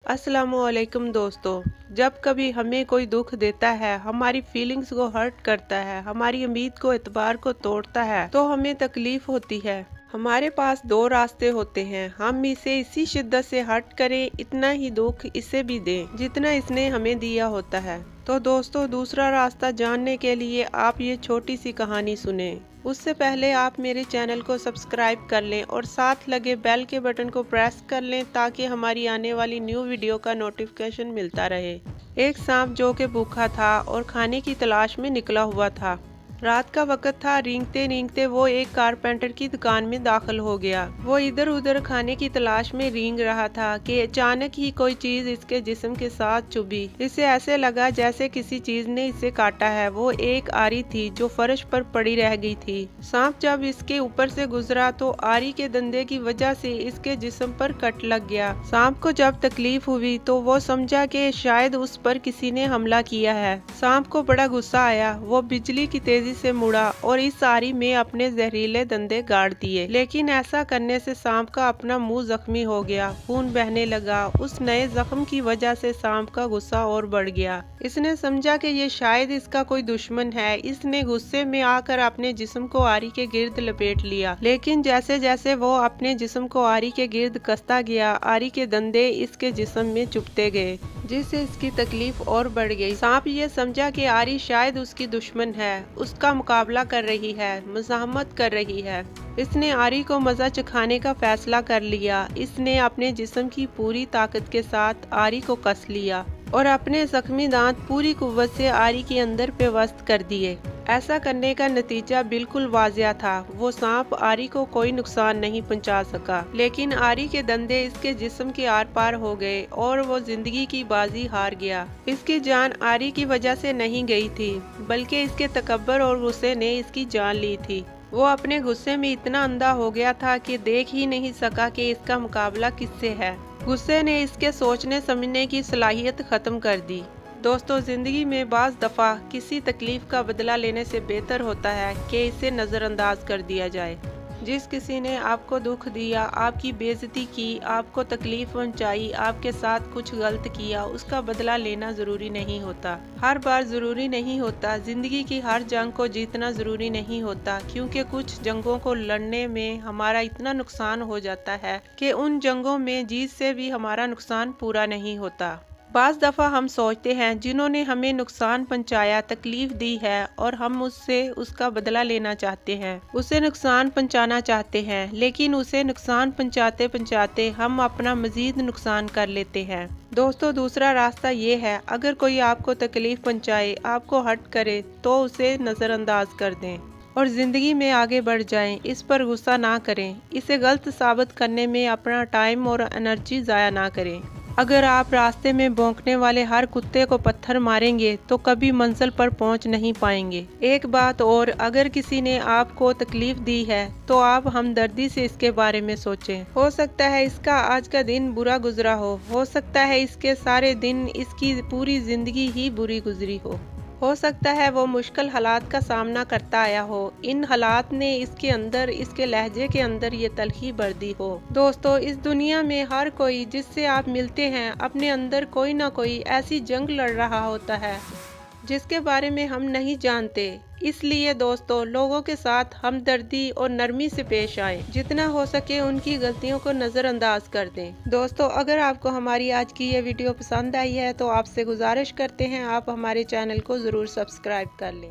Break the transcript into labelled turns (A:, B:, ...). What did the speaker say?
A: अस्सलामुअलैकुम दोस्तों। जब कभी हमें कोई दुख देता है, हमारी फीलिंग्स को हर्ट करता है, हमारी उम्मीद को एतबार को तोड़ता है, तो हमें तकलीफ होती है। हमारे पास दो रास्ते होते हैं, हम इसे इसी शिद्दत से हर्ट करें, इतना ही दुख इसे भी दें जितना इसने हमें दिया होता है। तो दोस्तों, दूसरा रास्ता जानने के लिए आप ये छोटी सी कहानी सुने। उससे पहले आप मेरे चैनल को सब्सक्राइब कर लें और साथ लगे बेल के बटन को प्रेस कर लें ताकि हमारी आने वाली न्यू वीडियो का नोटिफिकेशन मिलता रहे। एक सांप जो कि भूखा था और खाने की तलाश में निकला हुआ था। रात का वक्त था। रेंगते रेंगते वो एक कारपेंटर की दुकान में दाखिल हो गया। वो इधर उधर खाने की तलाश में रेंग रहा था कि अचानक ही कोई चीज इसके जिस्म के साथ चुभी। इसे ऐसे लगा जैसे किसी चीज ने इसे काटा है। वो एक आरी थी जो फर्श पर पड़ी रह गई थी। सांप जब इसके ऊपर से गुजरा तो आरी के दंदे की वजह से इसके जिस्म पर कट लग गया। सांप को जब तकलीफ हुई तो वो समझा कि शायद उस पर किसी ने हमला किया है। सांप को बड़ा गुस्सा आया। वो बिजली की तेजी से मुड़ा और इस आरी में अपने जहरीले दंदे गाड़ दिए। लेकिन ऐसा करने से सांप का अपना मुंह जख्मी हो गया, खून बहने लगा। उस नए जख्म की वजह से सांप का गुस्सा और बढ़ गया। इसने समझा कि ये शायद इसका कोई दुश्मन है। इसने गुस्से में आकर अपने जिस्म को आरी के गिर्द लपेट लिया। लेकिन जैसे जैसे वो अपने जिस्म को आरी के गिर्द कसता गया, आरी के दंदे इसके जिस्म में चुभते गए, जिससे इसकी तकलीफ और बढ़ गई। सांप ये समझा कि आरी शायद उसकी दुश्मन है, उसका मुकाबला कर रही है, मुज़ाहमत कर रही है। इसने आरी को मज़ा चखाने का फैसला कर लिया। इसने अपने जिस्म की पूरी ताकत के साथ आरी को कस लिया और अपने जख्मी दांत पूरी कुव्वत से आरी के अंदर पेवस्त कर दिए। ऐसा करने का नतीजा बिल्कुल वाज़िया था। वो सांप आरी को कोई नुकसान नहीं पहुंचा सका, लेकिन आरी के दंदे इसके जिस्म के आर पार हो गए और वो जिंदगी की बाजी हार गया। इसकी जान आरी की वजह से नहीं गई थी, बल्कि इसके तकब्बर और गुस्से ने इसकी जान ली थी। वो अपने गुस्से में इतना अंधा हो गया था कि देख ही नहीं सका कि इसका मुकाबला किससे है। गुस्से ने इसके सोचने समझने की सलाहियत खत्म कर दी। दोस्तों, ज़िंदगी में बाज़ दफ़ा किसी तकलीफ़ का बदला लेने से बेहतर होता है कि इसे नज़रअंदाज कर दिया जाए। जिस किसी ने आपको दुख दिया, आपकी बेइज्जती की, आपको तकलीफ़ पहुंचाई, आपके साथ कुछ गलत किया, उसका बदला लेना ज़रूरी नहीं होता। हर बार ज़रूरी नहीं होता। ज़िंदगी की हर जंग को जीतना ज़रूरी नहीं होता, क्योंकि कुछ जंगों को लड़ने में हमारा इतना नुकसान हो जाता है कि उन जंगों में जीत से भी हमारा नुकसान पूरा नहीं होता। बाज़ दफ़ा हम सोचते हैं जिन्होंने हमें नुकसान पहुंचाया, तकलीफ दी है और हम उससे उसका बदला लेना चाहते हैं, उसे नुकसान पहुंचाना चाहते हैं, लेकिन उसे नुकसान पहुंचाते पहुंचाते हम अपना मज़ीद नुकसान कर लेते हैं। दोस्तों, दूसरा रास्ता ये है, अगर कोई आपको तकलीफ पहुंचाए, आपको हर्ट करे, तो उसे नज़रअंदाज कर दें और ज़िंदगी में आगे बढ़ जाएं। इस पर गुस्सा ना करें। इसे गलत साबित करने में अपना टाइम और एनर्जी ज़ाया ना करें। अगर आप रास्ते में भौंकने वाले हर कुत्ते को पत्थर मारेंगे तो कभी मंजिल पर पहुंच नहीं पाएंगे। एक बात और, अगर किसी ने आपको तकलीफ दी है तो आप हमदर्दी से इसके बारे में सोचें। हो सकता है इसका आज का दिन बुरा गुजरा हो सकता है इसके सारे दिन, इसकी पूरी जिंदगी ही बुरी गुजरी हो सकता है वो मुश्किल हालात का सामना करता आया हो। इन हालात ने इसके अंदर, इसके लहजे के अंदर ये तलखी भर दी हो। दोस्तों, इस दुनिया में हर कोई जिससे आप मिलते हैं, अपने अंदर कोई ना कोई ऐसी जंग लड़ रहा होता है जिसके बारे में हम नहीं जानते। इसलिए दोस्तों, लोगों के साथ हमदर्दी और नरमी से पेश आएं। जितना हो सके उनकी गलतियों को नज़रअंदाज कर दें। दोस्तों, अगर आपको हमारी आज की ये वीडियो पसंद आई है तो आपसे गुजारिश करते हैं आप हमारे चैनल को ज़रूर सब्सक्राइब कर लें।